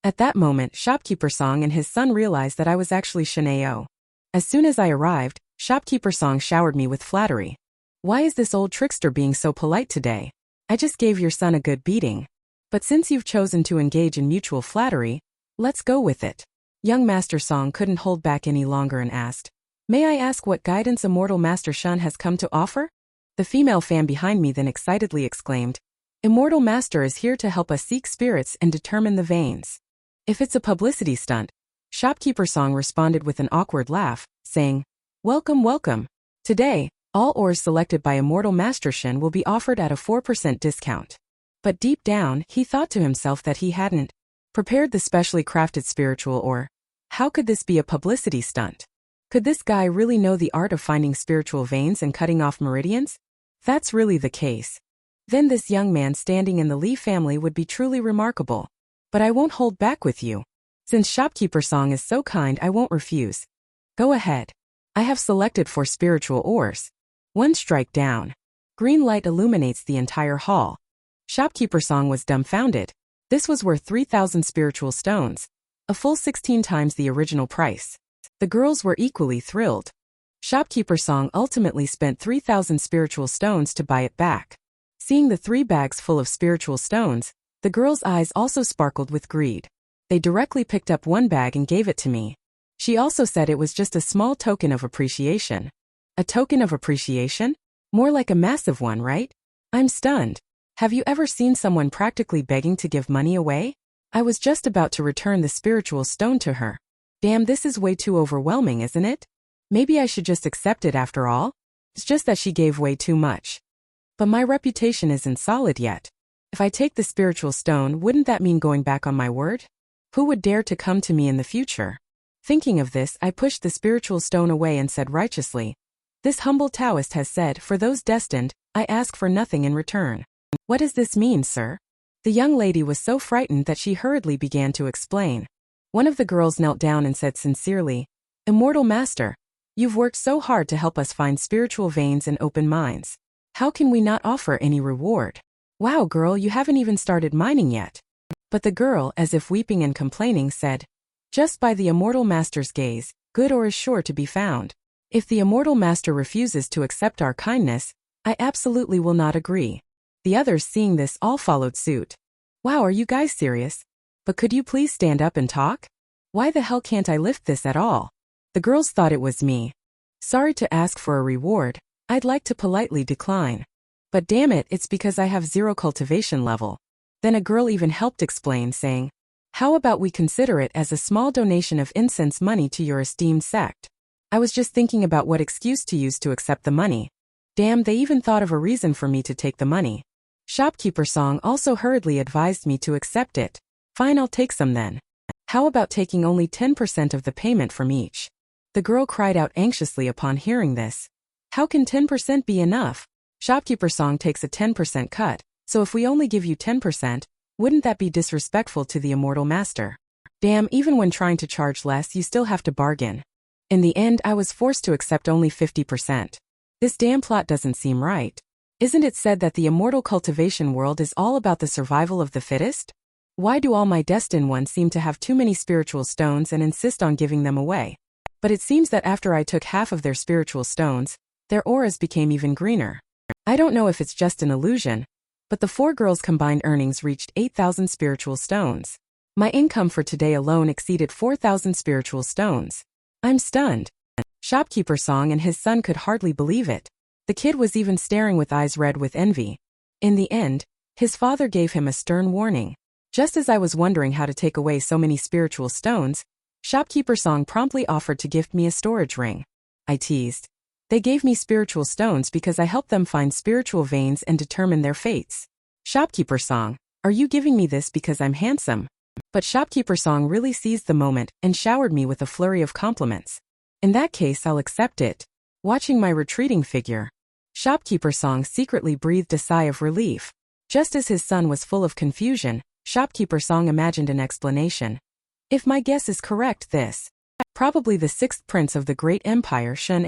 At that moment, Shopkeeper Song and his son realized that I was actually Shen. As soon as I arrived, Shopkeeper Song showered me with flattery. Why is this old trickster being so polite today? I just gave your son a good beating. But since you've chosen to engage in mutual flattery, let's go with it. Young Master Song couldn't hold back any longer and asked, "May I ask what guidance Immortal Master Shen has come to offer?" The female fan behind me then excitedly exclaimed, "Immortal Master is here to help us seek spirits and determine the veins." If it's a publicity stunt, Shopkeeper Song responded with an awkward laugh, saying, "Welcome, welcome. Today, all ores selected by Immortal Master Shen will be offered at a 4% discount." But deep down, he thought to himself that he hadn't prepared the specially crafted spiritual ore. How could this be a publicity stunt? Could this guy really know the art of finding spiritual veins and cutting off meridians? If that's really the case, then this young man standing in the Li family would be truly remarkable. But I won't hold back with you. Since Shopkeeper Song is so kind, I won't refuse. Go ahead. I have selected 4 spiritual ores. One strike down. Green light illuminates the entire hall. Shopkeeper Song was dumbfounded. This was worth 3,000 spiritual stones, a full 16 times the original price. The girls were equally thrilled. Shopkeeper Song ultimately spent 3,000 spiritual stones to buy it back. Seeing the 3 bags full of spiritual stones, the girls' eyes also sparkled with greed. They directly picked up 1 bag and gave it to me. She also said it was just a small token of appreciation. A token of appreciation? More like a massive one, right? I'm stunned. Have you ever seen someone practically begging to give money away? I was just about to return the spiritual stone to her. Damn, this is way too overwhelming, isn't it? Maybe I should just accept it after all? It's just that she gave way too much. But my reputation isn't solid yet. If I take the spiritual stone, wouldn't that mean going back on my word? Who would dare to come to me in the future? Thinking of this, I pushed the spiritual stone away and said righteously, "This humble Taoist has said, for those destined, I ask for nothing in return." What does this mean, sir? The young lady was so frightened that she hurriedly began to explain. One of the girls knelt down and said sincerely, "Immortal Master, you've worked so hard to help us find spiritual veins and open minds. How can we not offer any reward? Wow, girl, you haven't even started mining yet." But the girl, as if weeping and complaining, said, "Just by the Immortal Master's gaze, good ore is sure to be found. If the Immortal Master refuses to accept our kindness, I absolutely will not agree." The others, seeing this, all followed suit. Wow, are you guys serious? But could you please stand up and talk? Why the hell can't I lift this at all? The girls thought it was me. Sorry to ask for a reward, I'd like to politely decline. But damn it, it's because I have 0 cultivation level. Then a girl even helped explain, saying, "How about we consider it as a small donation of incense money to your esteemed sect?" I was just thinking about what excuse to use to accept the money. Damn, they even thought of a reason for me to take the money. Shopkeeper Song also hurriedly advised me to accept it. Fine, I'll take some then. How about taking only 10% of the payment from each? The girl cried out anxiously upon hearing this. How can 10% be enough? Shopkeeper Song takes a 10% cut, so if we only give you 10%, wouldn't that be disrespectful to the Immortal Master? Damn, even when trying to charge less, you still have to bargain. In the end, I was forced to accept only 50%. This damn plot doesn't seem right. Isn't it said that the immortal cultivation world is all about the survival of the fittest? Why do all my destined ones seem to have too many spiritual stones and insist on giving them away? But it seems that after I took half of their spiritual stones, their auras became even greener. I don't know if it's just an illusion, but the 4 girls' combined earnings reached 8,000 spiritual stones. My income for today alone exceeded 4,000 spiritual stones. I'm stunned. Shopkeeper Song and his son could hardly believe it. The kid was even staring with eyes red with envy. In the end, his father gave him a stern warning. Just as I was wondering how to take away so many spiritual stones, Shopkeeper Song promptly offered to gift me a storage ring. I teased. They gave me spiritual stones because I helped them find spiritual veins and determine their fates. Shopkeeper Song, are you giving me this because I'm handsome? But Shopkeeper Song really seized the moment and showered me with a flurry of compliments. In that case, I'll accept it. Watching my retreating figure, Shopkeeper Song secretly breathed a sigh of relief. Just as his son was full of confusion, Shopkeeper Song imagined an explanation. If my guess is correct, this probably the 6th prince of the great empire Shen.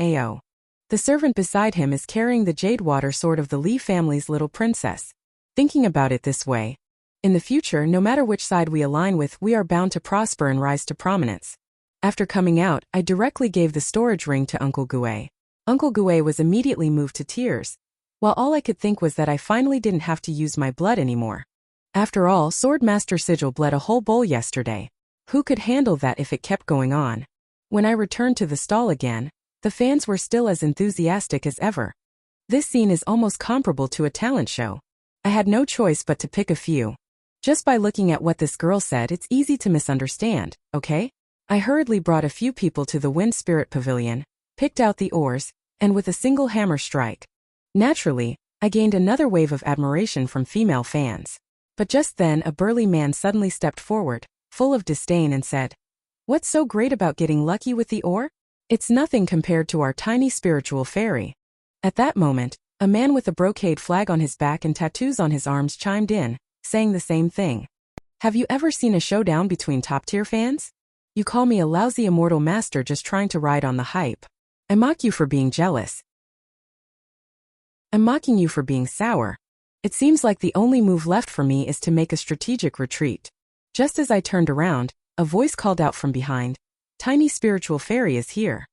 The servant beside him is carrying the jade water sword of the Li family's little princess. Thinking about it this way, In the future, no matter which side we align with, we are bound to prosper and rise to prominence. After coming out, I directly gave the storage ring to Uncle Gue. Uncle Gue was immediately moved to tears, while all I could think was that I finally didn't have to use my blood anymore. After all, Swordmaster Sigil bled a whole bowl yesterday. Who could handle that if it kept going on? When I returned to the stall again, the fans were still as enthusiastic as ever. This scene is almost comparable to a talent show. I had no choice but to pick a few. Just by looking at what this girl said, it's easy to misunderstand, okay? I hurriedly brought a few people to the Wind Spirit Pavilion, picked out the oars, and with a single hammer strike. Naturally, I gained another wave of admiration from female fans. But just then a burly man suddenly stepped forward, full of disdain, and said, "What's so great about getting lucky with the oar? It's nothing compared to our tiny spiritual fairy." At that moment, a man with a brocade flag on his back and tattoos on his arms chimed in, saying the same thing. Have you ever seen a showdown between top-tier fans? You call me a lousy immortal master just trying to ride on the hype. I mock you for being jealous. I'm mocking you for being sour. It seems like the only move left for me is to make a strategic retreat. Just as I turned around, a voice called out from behind, "Tiny spiritual fairy is here."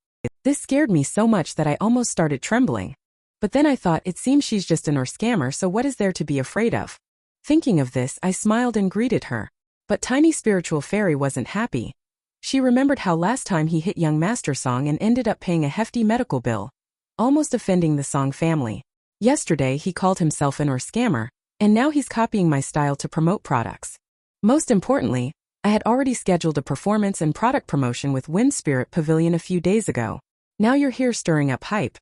This scared me so much that I almost started trembling. But then I thought, it seems she's just an or scammer, so what is there to be afraid of? Thinking of this, I smiled and greeted her. But Tiny Spiritual Fairy wasn't happy. She remembered how last time he hit young Master Song and ended up paying a hefty medical bill, almost offending the Song family. Yesterday he called himself an or scammer, and now he's copying my style to promote products. Most importantly, I had already scheduled a performance and product promotion with Wind Spirit Pavilion a few days ago. Now you're here stirring up hype.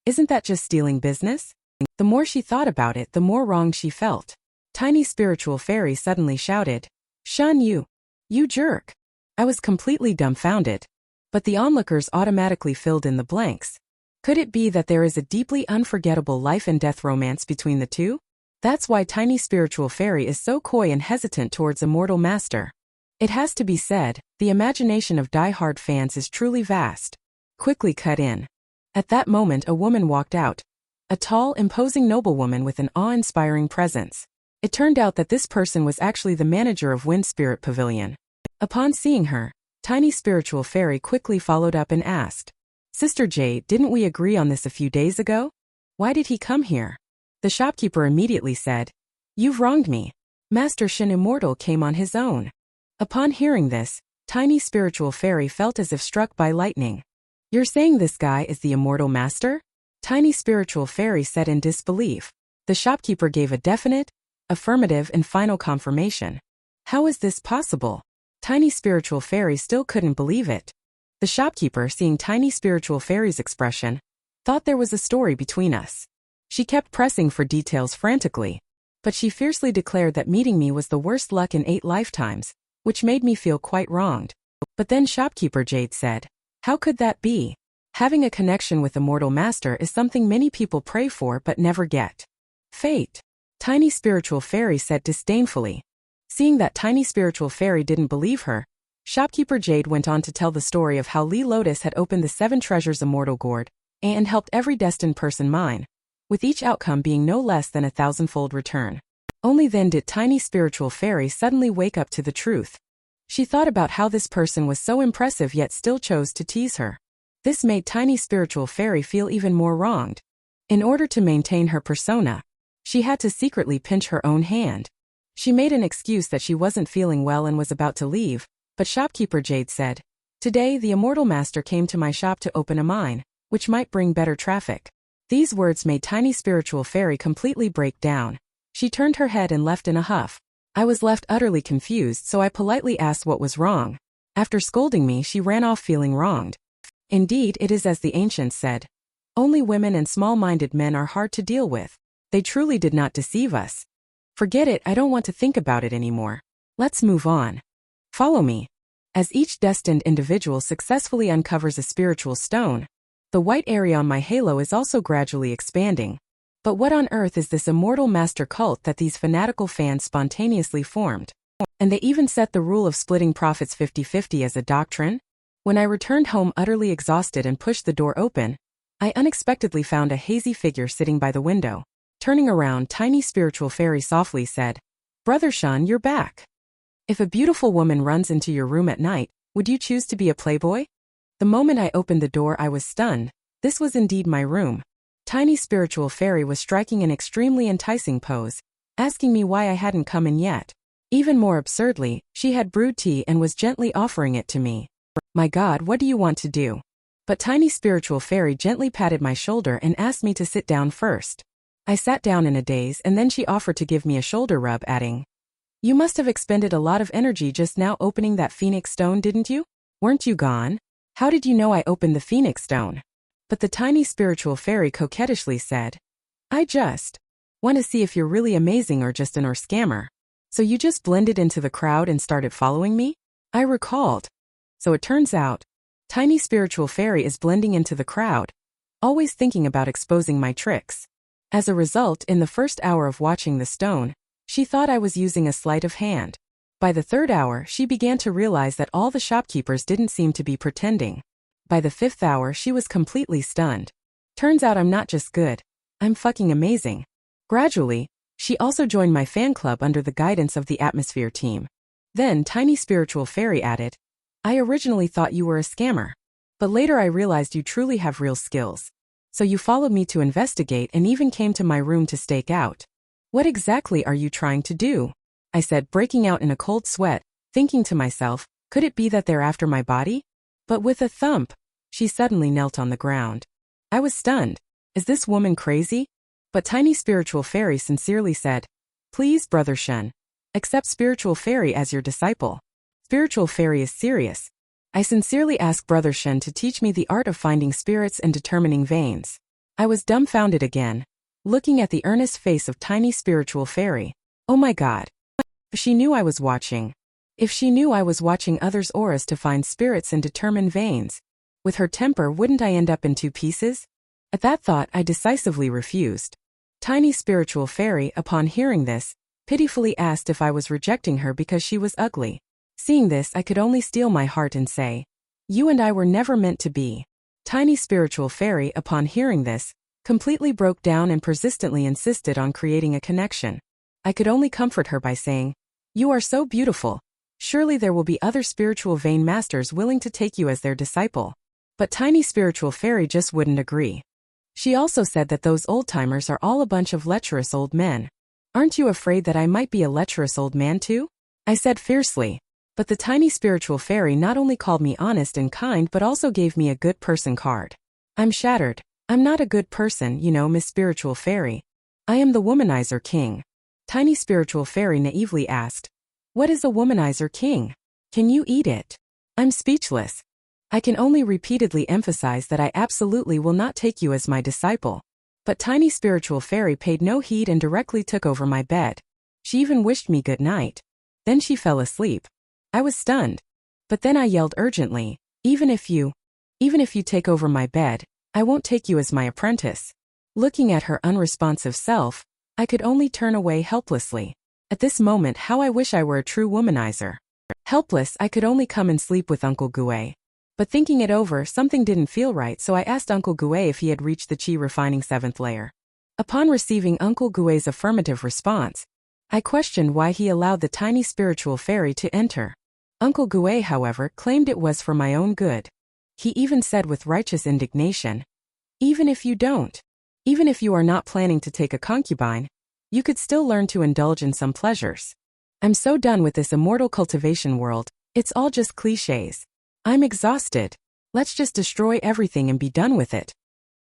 Isn't that just stealing business? The more she thought about it, the more wronged she felt. Tiny Spiritual Fairy suddenly shouted, "Shun you! You jerk!" I was completely dumbfounded. But the onlookers automatically filled in the blanks. Could it be that there is a deeply unforgettable life and death romance between the two? That's why Tiny Spiritual Fairy is so coy and hesitant towards Immortal Master. It has to be said, the imagination of die-hard fans is truly vast. Quickly cut in. At that moment a woman walked out. A tall, imposing noblewoman with an awe-inspiring presence. It turned out that this person was actually the manager of Wind Spirit Pavilion. Upon seeing her, Tiny Spiritual Fairy quickly followed up and asked, "Sister Jade, didn't we agree on this a few days ago? Why did he come here?" The shopkeeper immediately said, "You've wronged me. Master Shen Immortal came on his own." Upon hearing this, Tiny Spiritual Fairy felt as if struck by lightning. "You're saying this guy is the Immortal Master?" Tiny Spiritual Fairy said in disbelief. The shopkeeper gave a definite, affirmative and final confirmation. How is this possible? Tiny Spiritual Fairy still couldn't believe it. The shopkeeper, seeing Tiny Spiritual Fairy's expression, thought there was a story between us. She kept pressing for details frantically, but she fiercely declared that meeting me was the worst luck in 8 lifetimes, which made me feel quite wronged. But then Shopkeeper Jade said, "How could that be? Having a connection with Immortal Master is something many people pray for but never get. Fate." Tiny Spiritual Fairy said disdainfully. Seeing that Tiny Spiritual Fairy didn't believe her, Shopkeeper Jade went on to tell the story of how Lee Lotus had opened the 7 Treasures Immortal Gourd and helped every destined person mine, with each outcome being no less than a 1,000-fold return. Only then did Tiny Spiritual Fairy suddenly wake up to the truth. She thought about how this person was so impressive yet still chose to tease her. This made Tiny Spiritual Fairy feel even more wronged. In order to maintain her persona, she had to secretly pinch her own hand. She made an excuse that she wasn't feeling well and was about to leave, but Shopkeeper Jade said, "Today the Immortal Master came to my shop to open a mine, which might bring better traffic." These words made Tiny Spiritual Fairy completely break down. She turned her head and left in a huff. I was left utterly confused, so I politely asked what was wrong. After scolding me, she ran off feeling wronged. Indeed, it is as the ancients said, "Only women and small-minded men are hard to deal with." They truly did not deceive us. Forget it, I don't want to think about it anymore. Let's move on. Follow me. As each destined individual successfully uncovers a spiritual stone, the white area on my halo is also gradually expanding. But what on earth is this Immortal Master cult that these fanatical fans spontaneously formed? And they even set the rule of splitting profits 50-50 as a doctrine? When I returned home utterly exhausted and pushed the door open, I unexpectedly found a hazy figure sitting by the window. Turning around, Tiny Spiritual Fairy softly said, Brother Shen, you're back. If a beautiful woman runs into your room at night, would you choose to be a playboy? The moment I opened the door, I was stunned. This was indeed my room. Tiny spiritual fairy was striking an extremely enticing pose, asking me why I hadn't come in yet. Even more absurdly, she had brewed tea and was gently offering it to me. My God, what do you want to do? But tiny spiritual fairy gently patted my shoulder and asked me to sit down first. I sat down in a daze, and then she offered to give me a shoulder rub, adding, "You must have expended a lot of energy just now opening that phoenix stone, didn't you? Weren't you gone? How did you know I opened the phoenix stone?" But the tiny spiritual fairy coquettishly said, "I just want to see if you're really amazing or just an or scammer. So you just blended into the crowd and started following me?" I recalled. So it turns out, tiny spiritual fairy is blending into the crowd, always thinking about exposing my tricks. As a result, in the first hour of watching the stone, she thought I was using a sleight of hand. By the third hour, she began to realize that all the shopkeepers didn't seem to be pretending. By the fifth hour, she was completely stunned. Turns out I'm not just good, I'm fucking amazing. Gradually, she also joined my fan club under the guidance of the atmosphere team. Then tiny spiritual fairy added, "I originally thought you were a scammer, but later I realized you truly have real skills. So you followed me to investigate and even came to my room to stake out. What exactly are you trying to do?" I said, breaking out in a cold sweat, thinking to myself, could it be that they're after my body? But with a thump, she suddenly knelt on the ground. I was stunned. Is this woman crazy? But tiny spiritual fairy sincerely said, "Please, Brother Shen, accept spiritual fairy as your disciple. Spiritual fairy is serious. I sincerely ask Brother Shen to teach me the art of finding spirits and determining veins." I was dumbfounded again, looking at the earnest face of tiny spiritual fairy. Oh my God. If she knew I was watching. If she knew I was watching others' auras to find spirits and determine veins. With her temper, wouldn't I end up in two pieces? At that thought, I decisively refused. Tiny spiritual fairy, upon hearing this, pitifully asked if I was rejecting her because she was ugly. Seeing this, I could only steel my heart and say, "You and I were never meant to be." Tiny spiritual fairy, upon hearing this, completely broke down and persistently insisted on creating a connection. I could only comfort her by saying, "You are so beautiful. Surely there will be other spiritual vein masters willing to take you as their disciple." But tiny spiritual fairy just wouldn't agree. She also said that those old-timers are all a bunch of lecherous old men. "Aren't you afraid that I might be a lecherous old man too?" I said fiercely. But the tiny spiritual fairy not only called me honest and kind but also gave me a good person card. I'm shattered. I'm not a good person, you know, Miss Spiritual Fairy. I am the womanizer king. Tiny spiritual fairy naively asked, "What is a womanizer king? Can you eat it?" I'm speechless. I can only repeatedly emphasize that I absolutely will not take you as my disciple. But tiny spiritual fairy paid no heed and directly took over my bed. She even wished me good night. Then she fell asleep. I was stunned. But then I yelled urgently, even if you take over my bed, I won't take you as my apprentice." Looking at her unresponsive self, I could only turn away helplessly. At this moment, how I wish I were a true womanizer. Helpless, I could only come and sleep with Uncle Gue. But thinking it over, something didn't feel right, so I asked Uncle Gue if he had reached the chi refining 7th layer. Upon receiving Uncle Gue's affirmative response, I questioned why he allowed the tiny spiritual fairy to enter. Uncle Gue, however, claimed it was for my own good. He even said with righteous indignation, even if you are not planning to take a concubine, you could still learn to indulge in some pleasures. I'm so done with this immortal cultivation world, it's all just cliches. I'm exhausted. Let's just destroy everything and be done with it.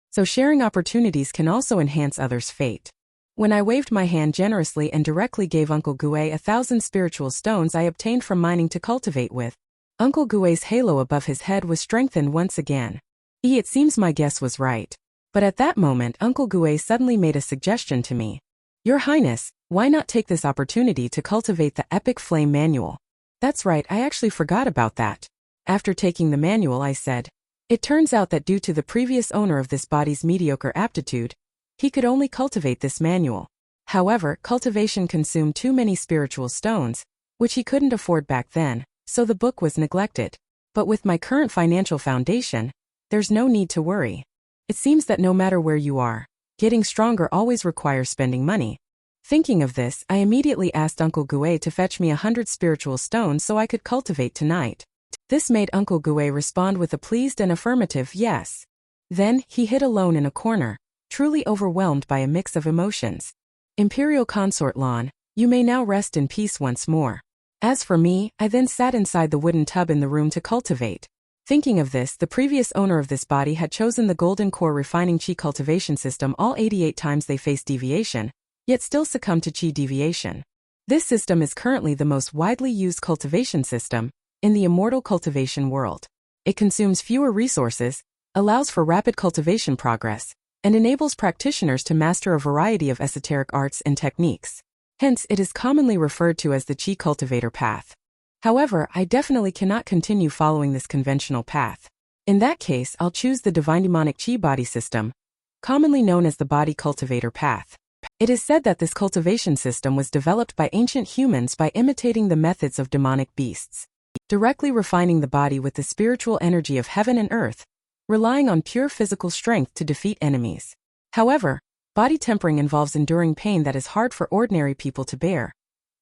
So sharing opportunities can also enhance others' fate. When I waved my hand generously and directly gave Uncle Gue 1,000 spiritual stones I obtained from mining to cultivate with, Uncle Gue's halo above his head was strengthened once again. It seems my guess was right. But at that moment, Uncle Gue suddenly made a suggestion to me. "Your Highness, why not take this opportunity to cultivate the epic flame manual?" That's right, I actually forgot about that. After taking the manual, I said, "It turns out that due to the previous owner of this body's mediocre aptitude, he could only cultivate this manual. However, cultivation consumed too many spiritual stones, which he couldn't afford back then, so the book was neglected. But with my current financial foundation, there's no need to worry. It seems that no matter where you are, getting stronger always requires spending money. Thinking of this, I immediately asked Uncle Gue to fetch me 100 spiritual stones so I could cultivate tonight. This made Uncle Gue respond with a pleased and affirmative yes. Then, he hid alone in a corner, truly overwhelmed by a mix of emotions. Imperial Consort Lawn, you may now rest in peace once more. As for me, I then sat inside the wooden tub in the room to cultivate. Thinking of this, the previous owner of this body had chosen the Golden Core refining Qi cultivation system all 88 times they faced deviation, yet still succumbed to Qi deviation. This system is currently the most widely used cultivation system in the immortal cultivation world. It consumes fewer resources, allows for rapid cultivation progress, and enables practitioners to master a variety of esoteric arts and techniques. Hence, it is commonly referred to as the Qi cultivator path. However, I definitely cannot continue following this conventional path. In that case, I'll choose the divine demonic Qi body system, commonly known as the body cultivator path. It is said that this cultivation system was developed by ancient humans by imitating the methods of demonic beasts, directly refining the body with the spiritual energy of heaven and earth, relying on pure physical strength to defeat enemies. However, body tempering involves enduring pain that is hard for ordinary people to bear.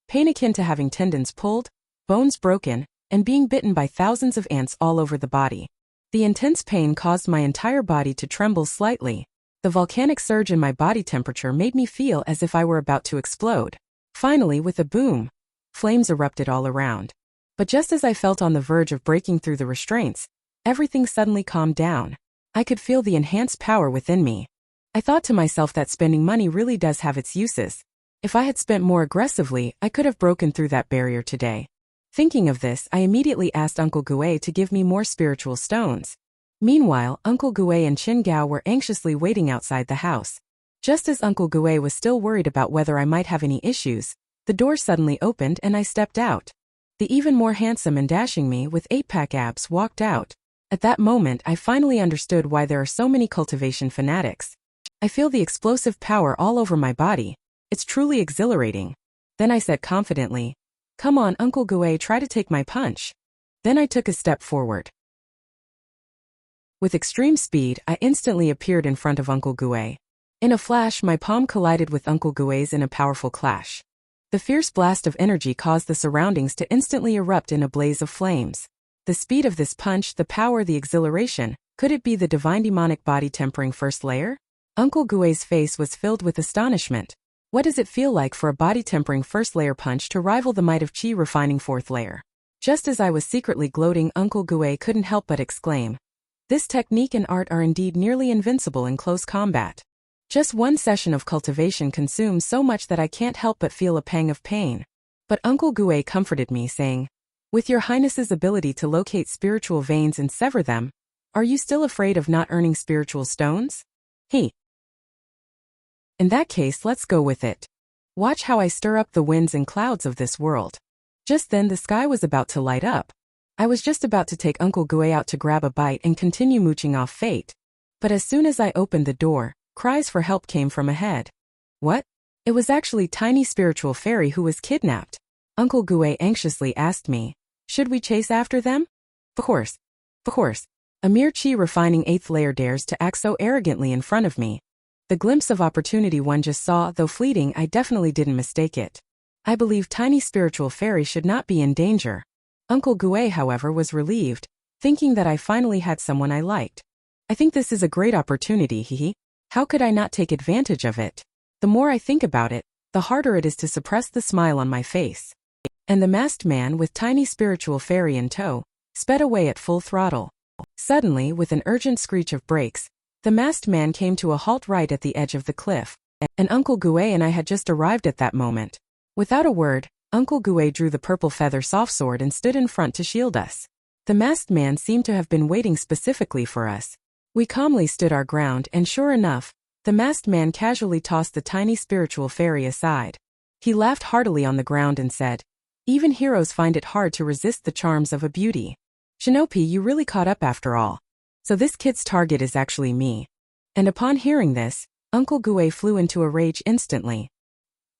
Pain akin to having tendons pulled, bones broken, and being bitten by thousands of ants all over the body. The intense pain caused my entire body to tremble slightly. The volcanic surge in my body temperature made me feel as if I were about to explode. Finally, with a boom, flames erupted all around. But just as I felt on the verge of breaking through the restraints, everything suddenly calmed down. I could feel the enhanced power within me. I thought to myself that spending money really does have its uses. If I had spent more aggressively, I could have broken through that barrier today. Thinking of this, I immediately asked Uncle Gue to give me more spiritual stones. Meanwhile, Uncle Gue and Qin Gao were anxiously waiting outside the house. Just as Uncle Gue was still worried about whether I might have any issues, the door suddenly opened and I stepped out. The even more handsome and dashing me with 8-pack abs walked out. At that moment, I finally understood why there are so many cultivation fanatics. I feel the explosive power all over my body. It's truly exhilarating. Then I said confidently, "Come on, Uncle Gue, try to take my punch." Then I took a step forward. With extreme speed, I instantly appeared in front of Uncle Gue. In a flash, my palm collided with Uncle Gue's in a powerful clash. The fierce blast of energy caused the surroundings to instantly erupt in a blaze of flames. The speed of this punch, the power, the exhilaration, could it be the divine demonic body tempering first layer? Uncle Gue's face was filled with astonishment. What does it feel like for a body tempering first layer punch to rival the might of Qi refining fourth layer? Just as I was secretly gloating, Uncle Gue couldn't help but exclaim, "This technique and art are indeed nearly invincible in close combat." Just one session of cultivation consumes so much that I can't help but feel a pang of pain. But Uncle Gue comforted me, saying, "With your Highness's ability to locate spiritual veins and sever them, are you still afraid of not earning spiritual stones?" In that case, let's go with it. Watch how I stir up the winds and clouds of this world. Just then the sky was about to light up. I was just about to take Uncle Gue out to grab a bite and continue mooching off fate. But as soon as I opened the door, cries for help came from ahead. What? It was actually Tiny Spiritual Fairy who was kidnapped. Uncle Gue anxiously asked me, "Should we chase after them?" Of course. A mere Qi refining 8th layer dares to act so arrogantly in front of me. The glimpse of opportunity one just saw, though fleeting, I definitely didn't mistake it. I believe Tiny Spiritual Fairy should not be in danger. Uncle Gue, however, was relieved, thinking that I finally had someone I liked. I think this is a great opportunity, How could I not take advantage of it? The more I think about it, the harder it is to suppress the smile on my face. And the masked man, with Tiny Spiritual Fairy in tow, sped away at full throttle. Suddenly, with an urgent screech of brakes, the masked man came to a halt right at the edge of the cliff, and Uncle Gue and I had just arrived at that moment. Without a word, Uncle Gue drew the purple feather soft sword and stood in front to shield us. The masked man seemed to have been waiting specifically for us. We calmly stood our ground, and sure enough, the masked man casually tossed the Tiny Spiritual Fairy aside. He laughed heartily on the ground and said, "Even heroes find it hard to resist the charms of a beauty. Shinopi, you really caught up after all. So this kid's target is actually me." And upon hearing this, Uncle Gue flew into a rage instantly.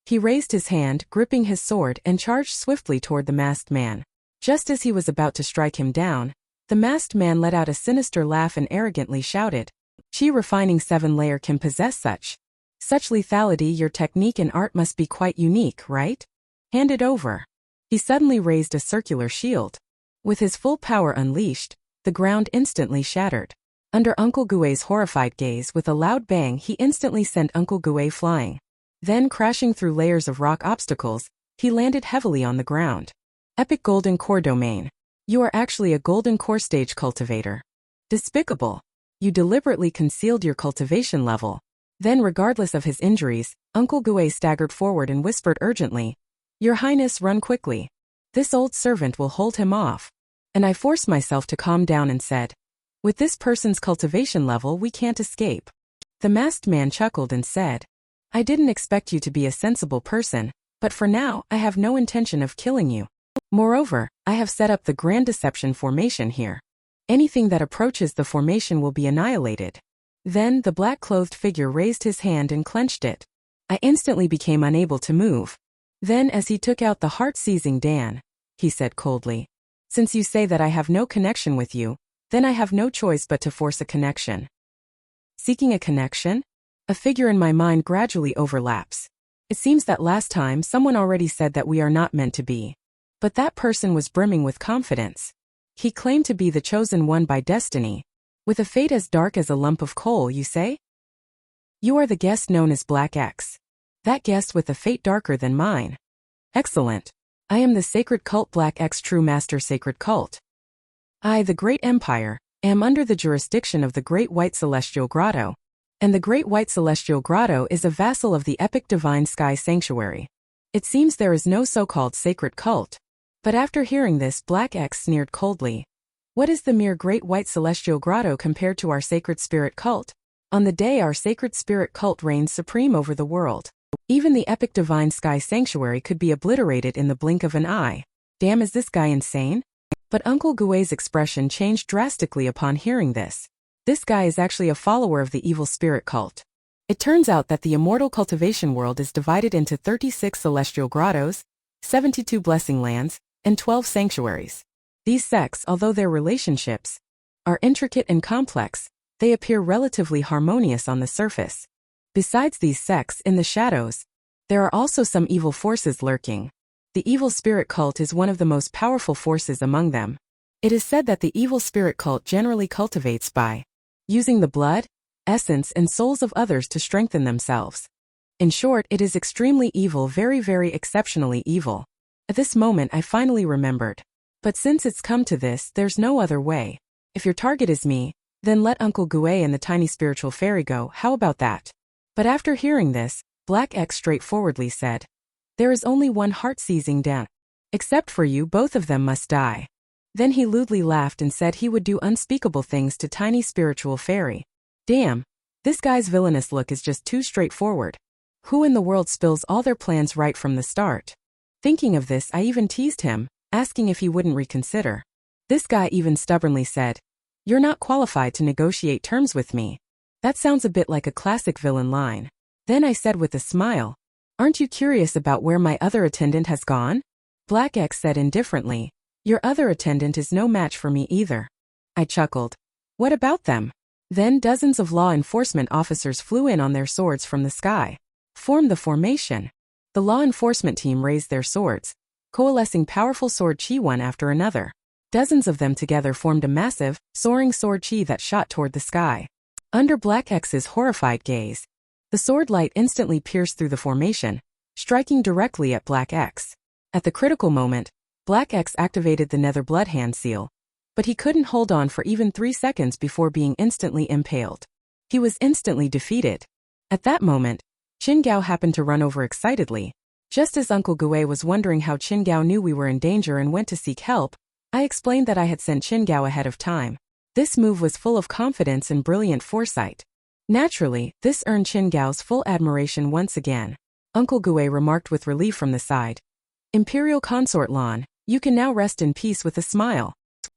He raised his hand, gripping his sword, and charged swiftly toward the masked man. Just as he was about to strike him down, the masked man let out a sinister laugh and arrogantly shouted, "Qi refining 7 layer can possess such Such lethality, your technique and art must be quite unique, right? Hand it over. He suddenly raised a circular shield. With his full power unleashed, the ground instantly shattered. Under Uncle Gue's horrified gaze, with a loud bang, he instantly sent Uncle Gue flying. Then, crashing through layers of rock obstacles, he landed heavily on the ground. Epic Golden Core Domain. You are actually a Golden Core stage cultivator. Despicable. You deliberately concealed your cultivation level. Then, regardless of his injuries, Uncle Gue staggered forward and whispered urgently, "Your Highness, run quickly. This old servant will hold him off." And I forced myself to calm down and said, "With this person's cultivation level, we can't escape." The masked man chuckled and said, "I didn't expect you to be a sensible person, but for now, I have no intention of killing you. Moreover, I have set up the Grand Deception formation here. Anything that approaches the formation will be annihilated." Then the black-clothed figure raised his hand and clenched it. I instantly became unable to move. Then, as he took out the heart-seizing Dan, he said coldly, "Since you say that I have no connection with you, then I have no choice but to force a connection." Seeking a connection? A figure in my mind gradually overlaps. It seems that last time someone already said that we are not meant to be. But that person was brimming with confidence. He claimed to be the chosen one by destiny. With a fate as dark as a lump of coal, you say? You are the guest known as Black X. That guest with a fate darker than mine. Excellent. I am the sacred cult Black X, true master sacred cult. I, the great empire, am under the jurisdiction of the Great White Celestial Grotto. And the Great White Celestial Grotto is a vassal of the epic divine sky sanctuary. It seems there is no so-called sacred cult. But after hearing this, Black X sneered coldly. What is the mere Great White Celestial Grotto compared to our sacred spirit cult? On the day our sacred spirit cult reigns supreme over the world, even the epic divine sky sanctuary could be obliterated in the blink of an eye. Damn, is this guy insane? But Uncle Gue's expression changed drastically upon hearing this. This guy is actually a follower of the evil spirit cult. It turns out that the immortal cultivation world is divided into 36 celestial grottos, 72 blessing lands, and 12 sanctuaries. These sects, although their relationships are intricate and complex, they appear relatively harmonious on the surface. Besides these sects, in the shadows, there are also some evil forces lurking. The evil spirit cult is one of the most powerful forces among them. It is said that the evil spirit cult generally cultivates by using the blood, essence, and souls of others to strengthen themselves. In short, it is extremely evil, very, very exceptionally evil. At this moment, I finally remembered. But since it's come to this, there's no other way. If your target is me, then let Uncle Gue and the tiny spiritual fairy go. How about that? But after hearing this, Black X straightforwardly said, "There is only one heart-seizing Dan. Except for you, both of them must die." Then he lewdly laughed and said he would do unspeakable things to tiny spiritual fairy. Damn, this guy's villainous look is just too straightforward. Who in the world spills all their plans right from the start? Thinking of this, I even teased him, asking if he wouldn't reconsider. This guy even stubbornly said, "You're not qualified to negotiate terms with me." That sounds a bit like a classic villain line. Then I said with a smile, "Aren't you curious about where my other attendant has gone?" Black X said indifferently, "Your other attendant is no match for me either." I chuckled. "What about them?" Then dozens of law enforcement officers flew in on their swords from the sky. Formed the formation. The law enforcement team raised their swords, coalescing powerful sword chi one after another. Dozens of them together formed a massive, soaring sword chi that shot toward the sky. Under Black X's horrified gaze, the sword light instantly pierced through the formation, striking directly at Black X. At the critical moment, Black X activated the Nether Blood Hand Seal, but he couldn't hold on for even 3 seconds before being instantly impaled. He was instantly defeated. At that moment, Qin Gao happened to run over excitedly. Just as Uncle Gue was wondering how Qin Gao knew we were in danger and went to seek help, I explained that I had sent Qin Gao ahead of time. This move was full of confidence and brilliant foresight. Naturally, this earned Qin Gao's full admiration once again. Uncle Gue remarked with relief from the side, "Imperial Consort Lan, you can now rest in peace," with a smile.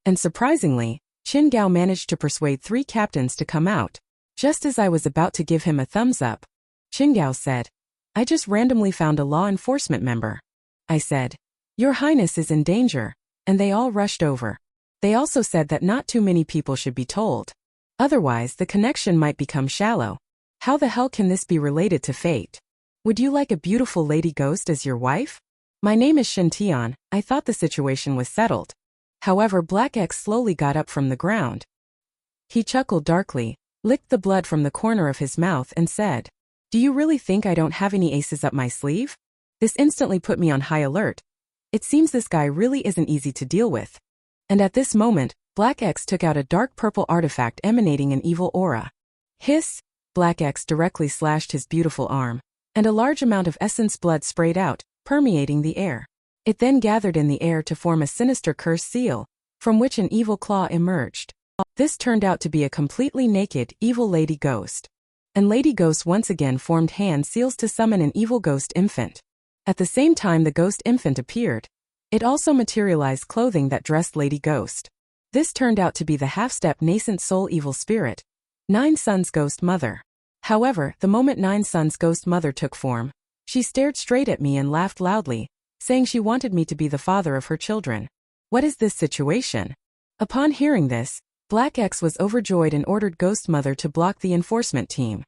And surprisingly, Qin Gao managed to persuade 3 captains to come out. Just as I was about to give him a thumbs up, Qin Gao said, "I just randomly found a law enforcement member." I said, "Your Highness is in danger," and they all rushed over. They also said that not too many people should be told. Otherwise, the connection might become shallow. How the hell can this be related to fate? Would you like a beautiful lady ghost as your wife? My name is Shen Tian. I thought the situation was settled. However, Black X slowly got up from the ground. He chuckled darkly, licked the blood from the corner of his mouth and said, "Do you really think I don't have any aces up my sleeve?" This instantly put me on high alert. It seems this guy really isn't easy to deal with. And at this moment, Black X took out a dark purple artifact emanating an evil aura. Hiss! Black X directly slashed his beautiful arm, and a large amount of essence blood sprayed out, permeating the air. It then gathered in the air to form a sinister curse seal, from which an evil claw emerged. This turned out to be a completely naked, evil lady ghost. And Lady Ghost once again formed hand seals to summon an evil ghost infant. At the same time the ghost infant appeared, it also materialized clothing that dressed Lady Ghost. This turned out to be the half-step nascent soul evil spirit, Nine Sun's ghost mother. However, the moment Nine Sun's ghost mother took form, she stared straight at me and laughed loudly, saying she wanted me to be the father of her children. What is this situation? Upon hearing this, Black X was overjoyed and ordered Ghost Mother to block the enforcement team.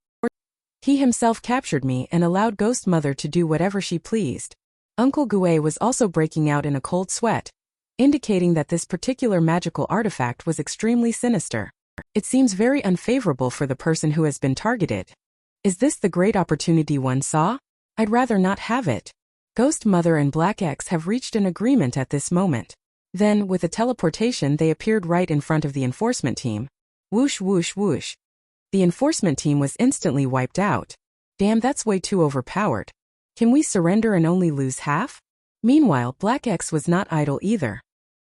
He himself captured me and allowed Ghost Mother to do whatever she pleased. Uncle Gue was also breaking out in a cold sweat, indicating that this particular magical artifact was extremely sinister. It seems very unfavorable for the person who has been targeted. Is this the great opportunity one saw? I'd rather not have it. Ghost Mother and Black X have reached an agreement at this moment. Then, with a teleportation, they appeared right in front of the enforcement team. Whoosh whoosh whoosh. The enforcement team was instantly wiped out. Damn, that's way too overpowered. Can we surrender and only lose half? Meanwhile, Black X was not idle either.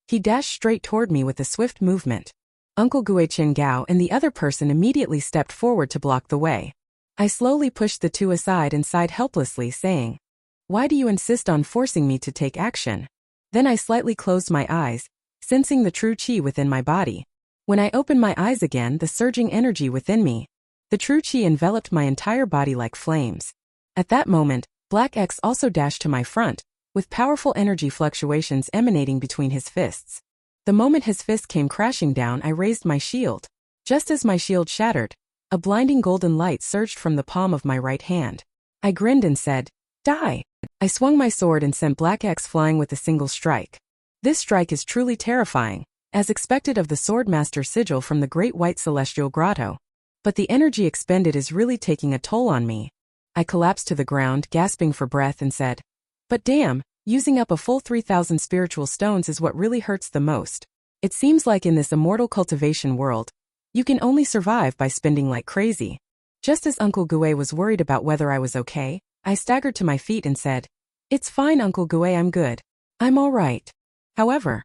He dashed straight toward me with a swift movement. Uncle Gue Chin Gao and the other person immediately stepped forward to block the way. I slowly pushed the two aside and sighed helplessly, saying, "Why do you insist on forcing me to take action?" Then I slightly closed my eyes, sensing the true chi within my body. When I opened my eyes again, the surging energy within me, the true chi enveloped my entire body like flames. At that moment, Black X also dashed to my front, with powerful energy fluctuations emanating between his fists. The moment his fist came crashing down, I raised my shield. Just as my shield shattered, a blinding golden light surged from the palm of my right hand. I grinned and said, "Die!" I swung my sword and sent Black X flying with a single strike. This strike is truly terrifying, as expected of the Swordmaster sigil from the Great White Celestial Grotto. But the energy expended is really taking a toll on me. I collapsed to the ground, gasping for breath, and said, "But damn, using up a full 3,000 spiritual stones is what really hurts the most. It seems like in this immortal cultivation world, you can only survive by spending like crazy." Just as Uncle Gue was worried about whether I was okay, I staggered to my feet and said, "It's fine, Uncle Gue, I'm good. I'm all right." However,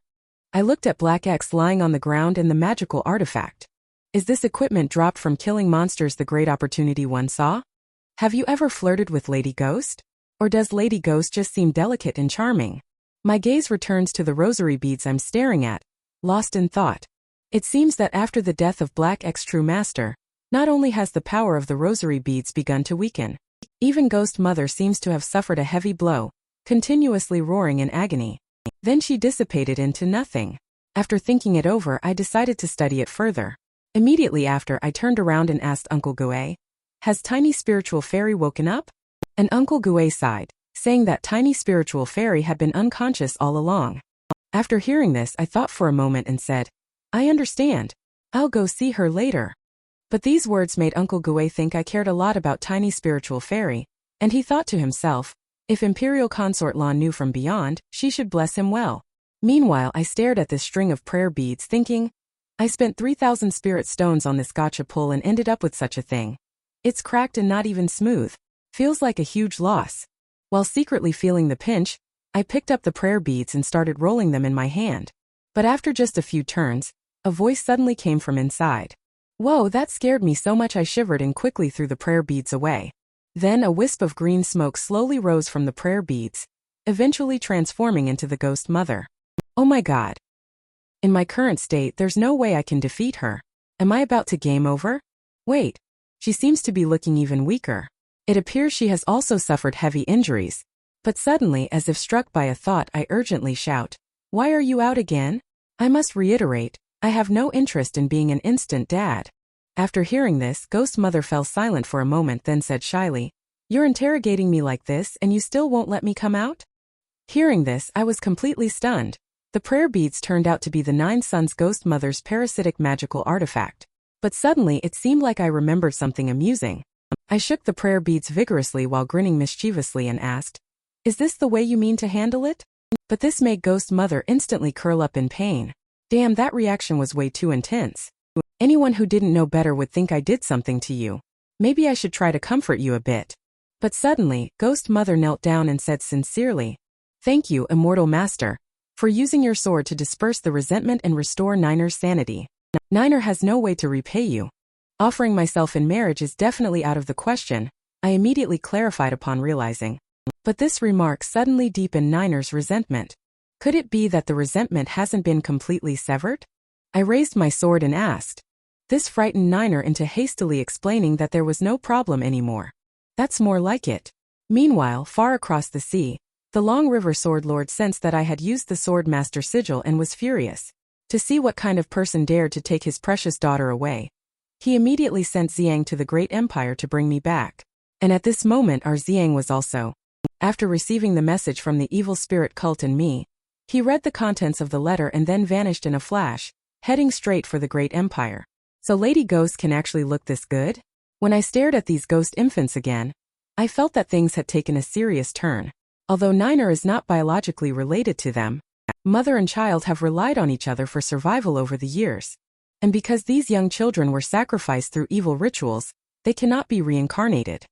I looked at Black X lying on the ground and the magical artifact. Is this equipment dropped from killing monsters the great opportunity one saw? Have you ever flirted with Lady Ghost? Or does Lady Ghost just seem delicate and charming? My gaze returns to the rosary beads I'm staring at, lost in thought. It seems that after the death of Black X True Master, not only has the power of the rosary beads begun to weaken, even Ghost Mother seems to have suffered a heavy blow, continuously roaring in agony. Then she dissipated into nothing. After thinking it over, I decided to study it further. Immediately after, I turned around and asked Uncle Gue, "Has Tiny Spiritual Fairy woken up?" And Uncle Gue sighed, saying that Tiny Spiritual Fairy had been unconscious all along. After hearing this, I thought for a moment and said, "I understand. I'll go see her later." But these words made Uncle Gue think I cared a lot about Tiny Spiritual Fairy, and he thought to himself, if Imperial Consort Lan knew from beyond, she should bless him well. Meanwhile, I stared at this string of prayer beads thinking, I spent 3,000 spirit stones on this gotcha pull and ended up with such a thing. It's cracked and not even smooth. Feels like a huge loss. While secretly feeling the pinch, I picked up the prayer beads and started rolling them in my hand. But after just a few turns, a voice suddenly came from inside. Whoa, that scared me so much I shivered and quickly threw the prayer beads away. Then a wisp of green smoke slowly rose from the prayer beads, eventually transforming into the Ghost Mother. Oh my god. In my current state, there's no way I can defeat her. Am I about to game over? Wait. She seems to be looking even weaker. It appears she has also suffered heavy injuries. But suddenly, as if struck by a thought, I urgently shout, "Why are you out again?" I must reiterate, I have no interest in being an instant dad. After hearing this, Ghost Mother fell silent for a moment, then said shyly, "You're interrogating me like this and you still won't let me come out?" Hearing this, I was completely stunned. The prayer beads turned out to be the 9 Suns Ghost Mother's parasitic magical artifact. But suddenly it seemed like I remembered something amusing. I shook the prayer beads vigorously while grinning mischievously and asked, "Is this the way you mean to handle it?" But this made Ghost Mother instantly curl up in pain. Damn, that reaction was way too intense. Anyone who didn't know better would think I did something to you. Maybe I should try to comfort you a bit. But suddenly, Ghost Mother knelt down and said sincerely, "Thank you, Immortal Master, for using your sword to disperse the resentment and restore Niner's sanity. Niner has no way to repay you. Offering myself in marriage is definitely out of the question," I immediately clarified upon realizing. But this remark suddenly deepened Niner's resentment. Could it be that the resentment hasn't been completely severed? I raised my sword and asked. This frightened Niner into hastily explaining that there was no problem anymore. That's more like it. Meanwhile, far across the sea, the Long River Sword Lord sensed that I had used the Sword Master sigil and was furious. To see what kind of person dared to take his precious daughter away, he immediately sent Xiang to the Great Empire to bring me back. And at this moment our Xiang was also. After receiving the message from the evil spirit cult and me, he read the contents of the letter and then vanished in a flash, heading straight for the Great Empire. So Lady Ghost can actually look this good? When I stared at these ghost infants again, I felt that things had taken a serious turn. Although Niner is not biologically related to them, mother and child have relied on each other for survival over the years. And because these young children were sacrificed through evil rituals, they cannot be reincarnated.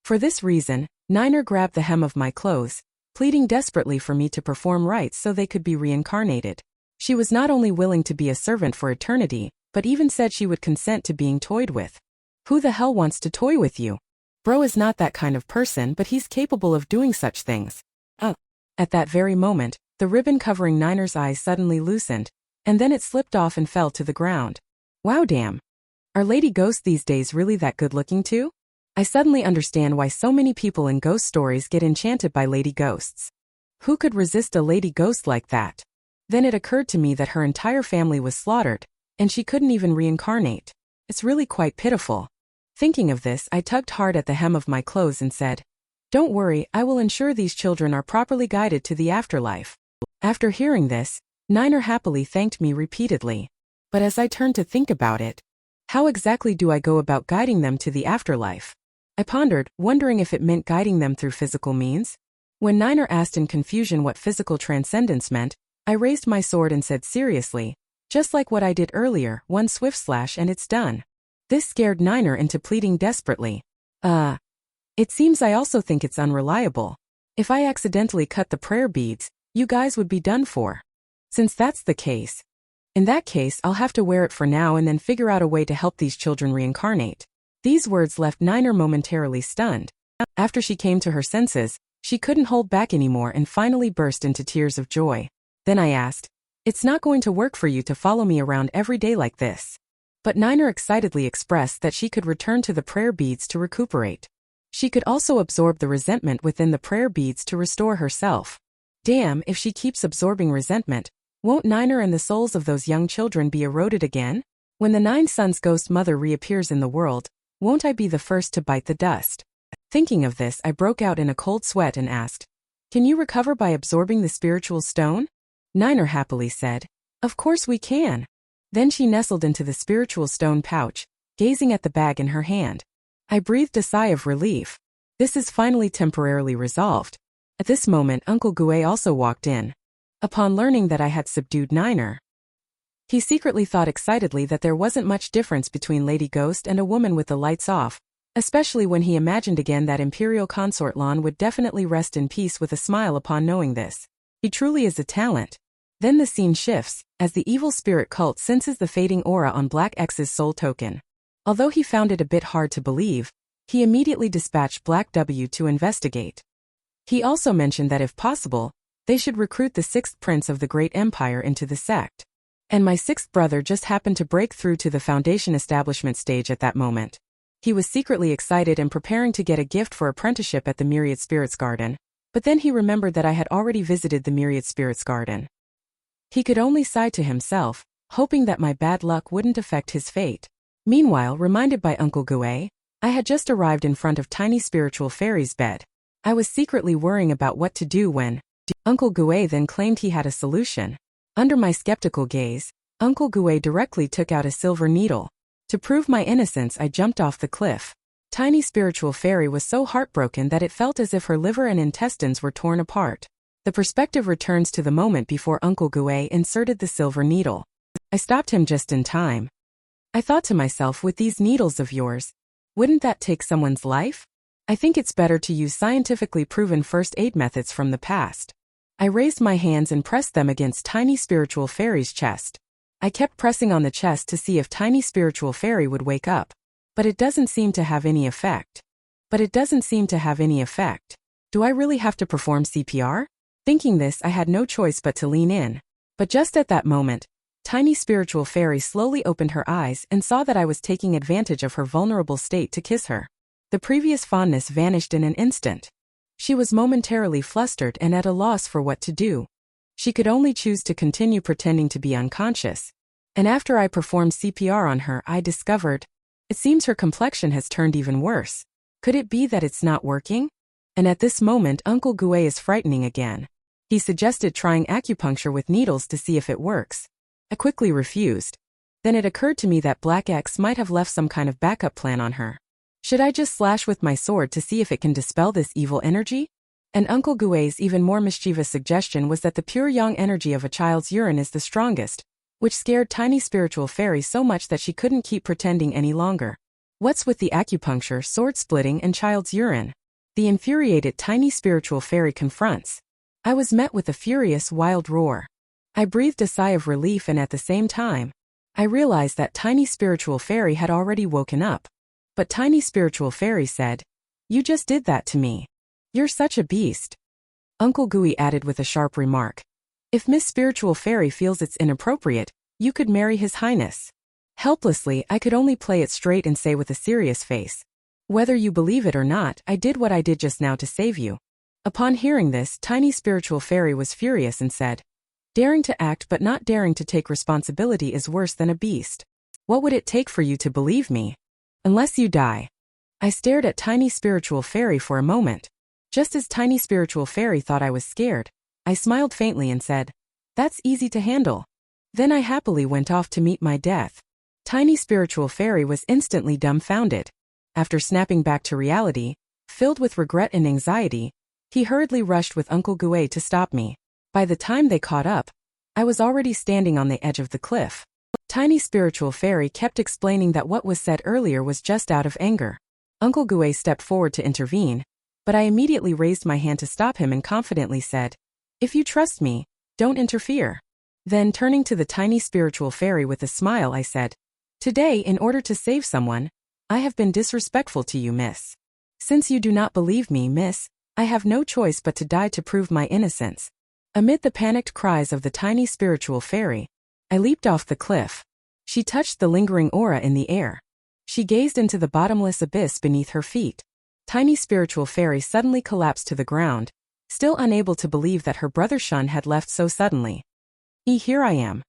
For this reason, Niner grabbed the hem of my clothes, pleading desperately for me to perform rites so they could be reincarnated. She was not only willing to be a servant for eternity, but even said she would consent to being toyed with. Who the hell wants to toy with you? Bro is not that kind of person, but he's capable of doing such things. At that very moment, the ribbon covering Niner's eyes suddenly loosened, and then it slipped off and fell to the ground. Wow, damn. Are lady ghosts these days really that good looking too? I suddenly understand why so many people in ghost stories get enchanted by lady ghosts. Who could resist a lady ghost like that? Then it occurred to me that her entire family was slaughtered, and she couldn't even reincarnate. It's really quite pitiful. Thinking of this, I tugged hard at the hem of my clothes and said, "Don't worry, I will ensure these children are properly guided to the afterlife." After hearing this, Niner happily thanked me repeatedly. But as I turned to think about it, how exactly do I go about guiding them to the afterlife? I pondered, wondering if it meant guiding them through physical means. When Niner asked in confusion what physical transcendence meant, I raised my sword and said seriously, "Just like what I did earlier, one swift slash and it's done." This scared Niner into pleading desperately. It seems I also think it's unreliable. If I accidentally cut the prayer beads, you guys would be done for. Since that's the case. In that case, I'll have to wear it for now and then figure out a way to help these children reincarnate. These words left Niner momentarily stunned. After she came to her senses, she couldn't hold back anymore and finally burst into tears of joy. Then I asked, "It's not going to work for you to follow me around every day like this." But Niner excitedly expressed that she could return to the prayer beads to recuperate. She could also absorb the resentment within the prayer beads to restore herself. Damn, if she keeps absorbing resentment, won't Niner and the souls of those young children be eroded again? When the 9 Suns Ghost Mother reappears in the world, won't I be the first to bite the dust? Thinking of this, I broke out in a cold sweat and asked, "Can you recover by absorbing the spiritual stone?" Niner happily said, "Of course we can." Then she nestled into the spiritual stone pouch, gazing at the bag in her hand. I breathed a sigh of relief. This is finally temporarily resolved. At this moment, Uncle Gue also walked in. Upon learning that I had subdued Niner, he secretly thought excitedly that there wasn't much difference between Lady Ghost and a woman with the lights off, especially when he imagined again that Imperial Consort Lon would definitely rest in peace with a smile upon knowing this. He truly is a talent. Then the scene shifts, as the evil spirit cult senses the fading aura on Black X's soul token. Although he found it a bit hard to believe, he immediately dispatched Black W to investigate. He also mentioned that if possible, they should recruit the 6th prince of the Great Empire into the sect. And my 6th brother just happened to break through to the Foundation establishment stage at that moment. He was secretly excited and preparing to get a gift for apprenticeship at the Myriad Spirits Garden, but then he remembered that I had already visited the Myriad Spirits Garden. He could only sigh to himself, hoping that my bad luck wouldn't affect his fate. Meanwhile, reminded by Uncle Gue, I had just arrived in front of Tiny Spiritual Fairy's bed. I was secretly worrying about what to do when Uncle Gue then claimed he had a solution. Under my skeptical gaze, Uncle Gue directly took out a silver needle. To prove my innocence, I jumped off the cliff. Tiny Spiritual Fairy was so heartbroken that it felt as if her liver and intestines were torn apart. The perspective returns to the moment before Uncle Gue inserted the silver needle. I stopped him just in time. I thought to myself, with these needles of yours, wouldn't that take someone's life? I think it's better to use scientifically proven first aid methods from the past. I raised my hands and pressed them against Tiny Spiritual Fairy's chest. I kept pressing on the chest to see if Tiny Spiritual Fairy would wake up. But it doesn't seem to have any effect. Do I really have to perform CPR? Thinking this, I had no choice but to lean in. But just at that moment, Tiny Spiritual Fairy slowly opened her eyes and saw that I was taking advantage of her vulnerable state to kiss her. The previous fondness vanished in an instant. She was momentarily flustered and at a loss for what to do. She could only choose to continue pretending to be unconscious. And after I performed CPR on her, I discovered, it seems her complexion has turned even worse. Could it be that it's not working? And at this moment, Uncle Gue is frightening again. He suggested trying acupuncture with needles to see if it works. I quickly refused. Then it occurred to me that Black X might have left some kind of backup plan on her. Should I just slash with my sword to see if it can dispel this evil energy? And Uncle Gue's even more mischievous suggestion was that the pure yang energy of a child's urine is the strongest, which scared Tiny Spiritual Fairy so much that she couldn't keep pretending any longer. What's with the acupuncture, sword splitting, and child's urine? The infuriated Tiny Spiritual Fairy confronts. I was met with a furious, wild roar. I breathed a sigh of relief, and at the same time, I realized that Tiny Spiritual Fairy had already woken up. But Tiny Spiritual Fairy said, "You just did that to me. You're such a beast." Uncle Gue added with a sharp remark. "If Miss Spiritual Fairy feels it's inappropriate, you could marry His Highness." Helplessly, I could only play it straight and say with a serious face, "Whether you believe it or not, I did what I did just now to save you." Upon hearing this, Tiny Spiritual Fairy was furious and said, "Daring to act but not daring to take responsibility is worse than a beast. What would it take for you to believe me? Unless you die." I stared at Tiny Spiritual Fairy for a moment. Just as Tiny Spiritual Fairy thought I was scared, I smiled faintly and said, "That's easy to handle." Then I happily went off to meet my death. Tiny Spiritual Fairy was instantly dumbfounded. After snapping back to reality, filled with regret and anxiety, he hurriedly rushed with Uncle Gue to stop me. By the time they caught up, I was already standing on the edge of the cliff. Tiny Spiritual Fairy kept explaining that what was said earlier was just out of anger. Uncle Gue stepped forward to intervene, but I immediately raised my hand to stop him and confidently said, "If you trust me, don't interfere." Then turning to the Tiny Spiritual Fairy with a smile, I said, "Today, in order to save someone, I have been disrespectful to you, miss. Since you do not believe me, miss, I have no choice but to die to prove my innocence." Amid the panicked cries of the Tiny Spiritual Fairy, I leaped off the cliff. She touched the lingering aura in the air. She gazed into the bottomless abyss beneath her feet. Tiny Spiritual Fairy suddenly collapsed to the ground, still unable to believe that her brother Shen had left so suddenly. Here I am.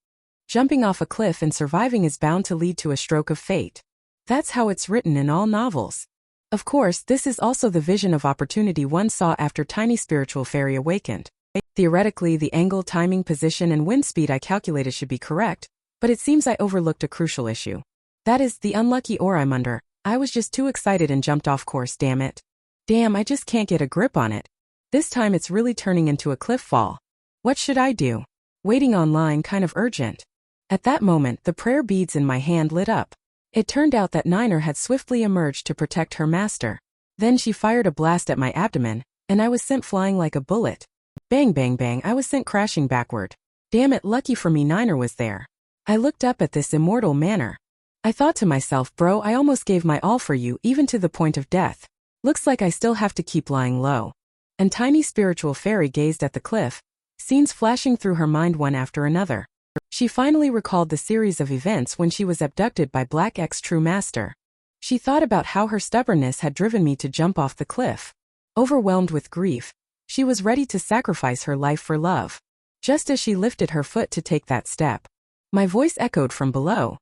Jumping off a cliff and surviving is bound to lead to a stroke of fate. That's how it's written in all novels. Of course, this is also the vision of opportunity one saw after Tiny Spiritual Fairy awakened. Theoretically, the angle, timing, position, and wind speed I calculated should be correct, but it seems I overlooked a crucial issue. That is, the unlucky aura I'm under. I was just too excited and jumped off course, damn it. Damn, I just can't get a grip on it. This time it's really turning into a cliff fall. What should I do? Waiting online, kind of urgent. At that moment, the prayer beads in my hand lit up. It turned out that Niner had swiftly emerged to protect her master. Then she fired a blast at my abdomen, and I was sent flying like a bullet. Bang bang bang, I was sent crashing backward. Damn it, lucky for me Niner was there. I looked up at this immortal manor. I thought to myself, bro, I almost gave my all for you, even to the point of death. Looks like I still have to keep lying low. And Tiny Spiritual Fairy gazed at the cliff, scenes flashing through her mind one after another. She finally recalled the series of events when she was abducted by Black X True Master. She thought about how her stubbornness had driven me to jump off the cliff. Overwhelmed with grief, she was ready to sacrifice her life for love. Just as she lifted her foot to take that step, my voice echoed from below.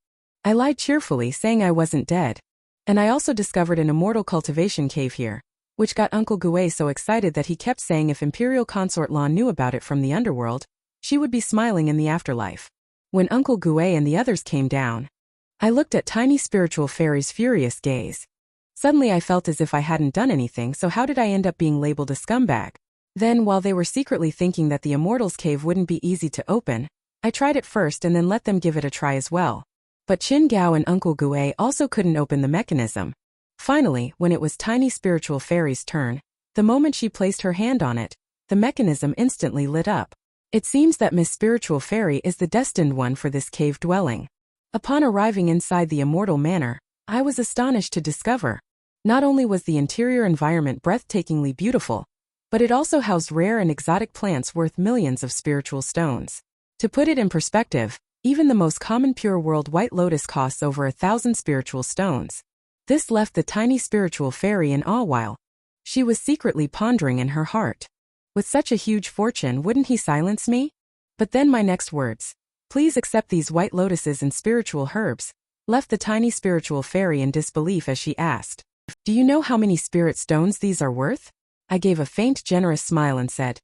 I lied cheerfully, saying I wasn't dead. And I also discovered an immortal cultivation cave here, which got Uncle Gue so excited that he kept saying if Imperial Consort Lan knew about it from the underworld, she would be smiling in the afterlife. When Uncle Gue and the others came down, I looked at tiny spiritual fairy's furious gaze. Suddenly I felt as if I hadn't done anything, so how did I end up being labeled a scumbag? Then, while they were secretly thinking that the Immortals Cave wouldn't be easy to open, I tried it first and then let them give it a try as well. But Qin Gao and Uncle Gue also couldn't open the mechanism. Finally, when it was Tiny Spiritual Fairy's turn, the moment she placed her hand on it, the mechanism instantly lit up. It seems that Miss Spiritual Fairy is the destined one for this cave dwelling. Upon arriving inside the immortal manor, I was astonished to discover. Not only was the interior environment breathtakingly beautiful, but it also housed rare and exotic plants worth millions of spiritual stones. To put it in perspective, even the most common pure world white lotus costs over 1,000 spiritual stones. This left the tiny spiritual fairy in awe while she was secretly pondering in her heart. With such a huge fortune, wouldn't he silence me? But then my next words, "Please accept these white lotuses and spiritual herbs," left the tiny spiritual fairy in disbelief as she asked, "Do you know how many spirit stones these are worth?" I gave a faint, generous smile and said,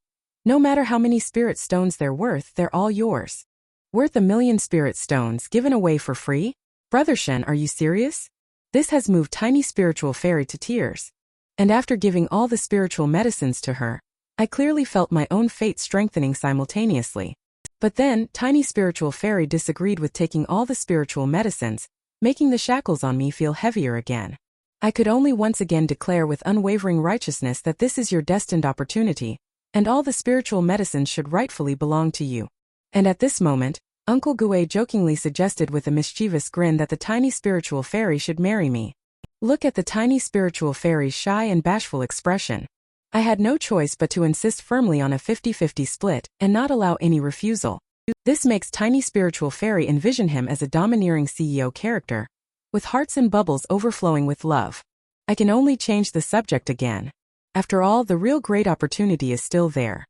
"No matter how many spirit stones they're worth, they're all yours." "Worth 1,000,000 spirit stones given away for free? Brother Shen, are you serious?" This has moved tiny spiritual fairy to tears. And after giving all the spiritual medicines to her, I clearly felt my own fate strengthening simultaneously. But then, tiny spiritual fairy disagreed with taking all the spiritual medicines, making the shackles on me feel heavier again. I could only once again declare with unwavering righteousness that this is your destined opportunity, and all the spiritual medicines should rightfully belong to you. And at this moment, Uncle Gue jokingly suggested with a mischievous grin that the tiny spiritual fairy should marry me. Look at the tiny spiritual fairy's shy and bashful expression. I had no choice but to insist firmly on a 50-50 split and not allow any refusal. This makes tiny spiritual fairy envision him as a domineering CEO character, with hearts and bubbles overflowing with love. I can only change the subject again. After all, the real great opportunity is still there.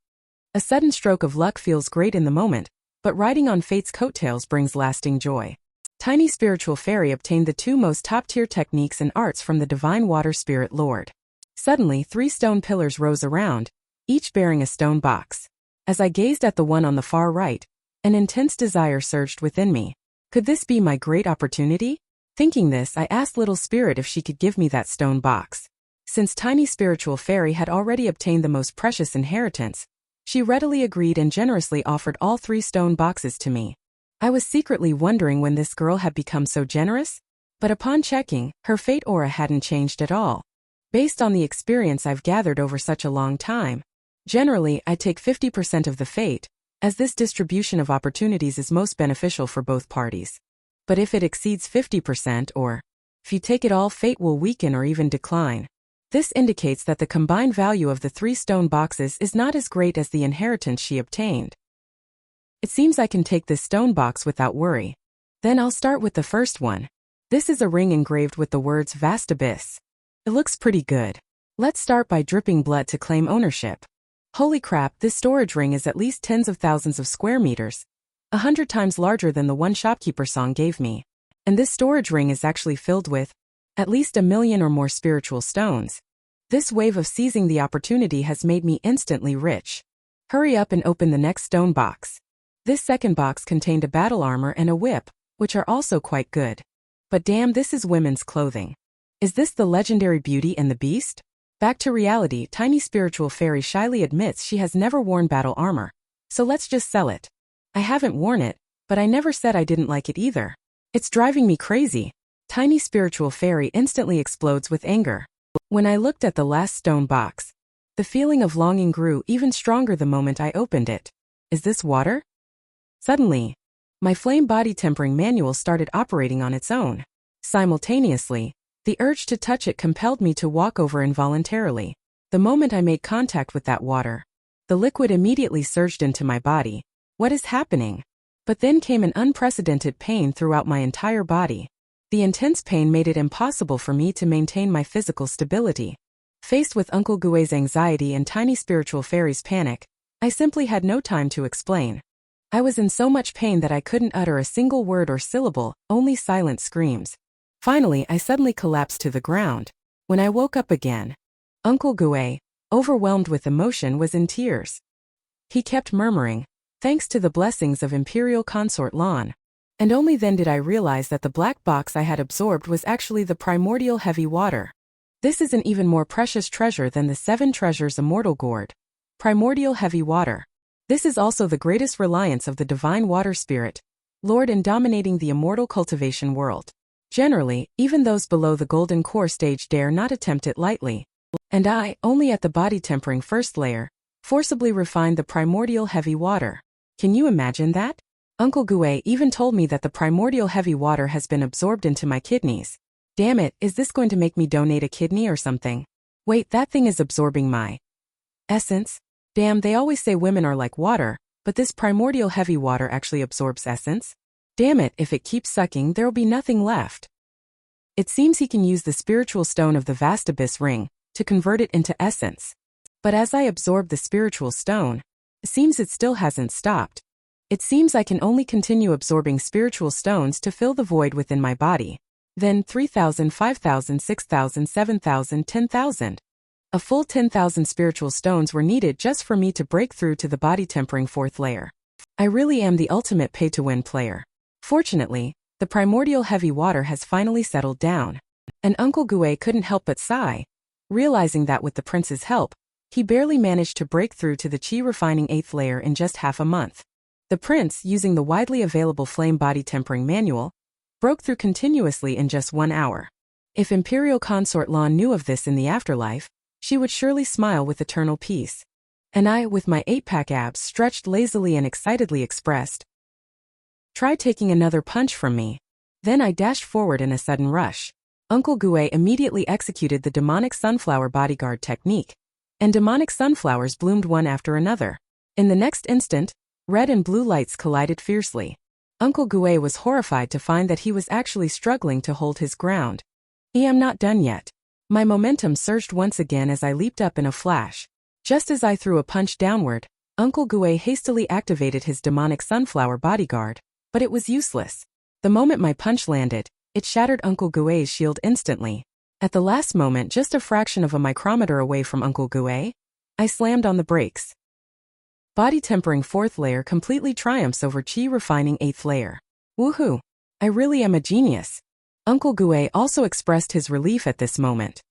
A sudden stroke of luck feels great in the moment, but riding on fate's coattails brings lasting joy. Tiny spiritual fairy obtained the 2 most top-tier techniques and arts from the divine water spirit lord. Suddenly, 3 stone pillars rose around, each bearing a stone box. As I gazed at the one on the far right, an intense desire surged within me. Could this be my great opportunity? Thinking this, I asked Little Spirit if she could give me that stone box. Since tiny spiritual fairy had already obtained the most precious inheritance, she readily agreed and generously offered all 3 stone boxes to me. I was secretly wondering when this girl had become so generous, but upon checking, her fate aura hadn't changed at all. Based on the experience I've gathered over such a long time, generally I take 50% of the fate, as this distribution of opportunities is most beneficial for both parties. But if it exceeds 50% or if you take it all, fate will weaken or even decline. This indicates that the combined value of the 3 stone boxes is not as great as the inheritance she obtained. It seems I can take this stone box without worry. Then I'll start with the first one. This is a ring engraved with the words Vast Abyss. It looks pretty good. Let's start by dripping blood to claim ownership. Holy crap, this storage ring is at least tens of thousands of square meters, 100 times larger than the one shopkeeper song gave me. And this storage ring is actually filled with at least 1,000,000 or more spiritual stones. This wave of seizing the opportunity has made me instantly rich. Hurry up and open the next stone box. This second box contained a battle armor and a whip, which are also quite good. But damn, this is women's clothing. Is this the legendary Beauty and the Beast? Back to reality, tiny spiritual fairy shyly admits she has never worn battle armor, so let's just sell it. I haven't worn it, but I never said I didn't like it either. It's driving me crazy. Tiny spiritual fairy instantly explodes with anger. When I looked at the last stone box, the feeling of longing grew even stronger the moment I opened it. Is this water? Suddenly, my flame body tempering manual started operating on its own. Simultaneously, the urge to touch it compelled me to walk over involuntarily. The moment I made contact with that water, the liquid immediately surged into my body. What is happening? But then came an unprecedented pain throughout my entire body. The intense pain made it impossible for me to maintain my physical stability. Faced with Uncle Gue's anxiety and tiny spiritual fairy's panic, I simply had no time to explain. I was in so much pain that I couldn't utter a single word or syllable, only silent screams. Finally, I suddenly collapsed to the ground. When I woke up again, Uncle Gue, overwhelmed with emotion, was in tears. He kept murmuring, "Thanks to the blessings of Imperial Consort Lan." And only then did I realize that the black box I had absorbed was actually the primordial heavy water. This is an even more precious treasure than the 7 treasures immortal gourd. Primordial heavy water. This is also the greatest reliance of the divine water spirit, Lord in dominating the immortal cultivation world. Generally, even those below the golden core stage dare not attempt it lightly. And I, only at the body tempering first layer, forcibly refined the primordial heavy water. Can you imagine that? Uncle Gue even told me that the primordial heavy water has been absorbed into my kidneys. Damn it, is this going to make me donate a kidney or something? Wait, that thing is absorbing my essence? Damn, they always say women are like water, but this primordial heavy water actually absorbs essence? Damn it, if it keeps sucking, there'll be nothing left. It seems he can use the spiritual stone of the vast abyss ring to convert it into essence. But as I absorb the spiritual stone, it seems it still hasn't stopped. It seems I can only continue absorbing spiritual stones to fill the void within my body. Then 3,000, 5,000, 6,000, 7,000, 10,000. A full 10,000 spiritual stones were needed just for me to break through to the body tempering 4th layer. I really am the ultimate pay-to-win player. Fortunately, the primordial heavy water has finally settled down. And Uncle Gue couldn't help but sigh, realizing that with the prince's help, he barely managed to break through to the chi refining 8th layer in just half a month. The prince, using the widely available flame body tempering manual, broke through continuously in just 1 hour. If Imperial Consort Lan knew of this in the afterlife, she would surely smile with eternal peace. And I, with my 8-pack abs stretched lazily and excitedly, expressed, "Try taking another punch from me." Then I dashed forward in a sudden rush. Uncle Gue immediately executed the demonic sunflower bodyguard technique, and demonic sunflowers bloomed one after another. In the next instant, red and blue lights collided fiercely. Uncle Gue was horrified to find that he was actually struggling to hold his ground. I am not done yet. My momentum surged once again as I leaped up in a flash. Just as I threw a punch downward, Uncle Gue hastily activated his demonic sunflower bodyguard, but it was useless. The moment my punch landed, it shattered Uncle Gue's shield instantly. At the last moment, just a fraction of a micrometer away from Uncle Gue, I slammed on the brakes. Body tempering 4th layer completely triumphs over chi refining 8th layer. Woohoo! I really am a genius. Uncle Gue also expressed his relief at this moment.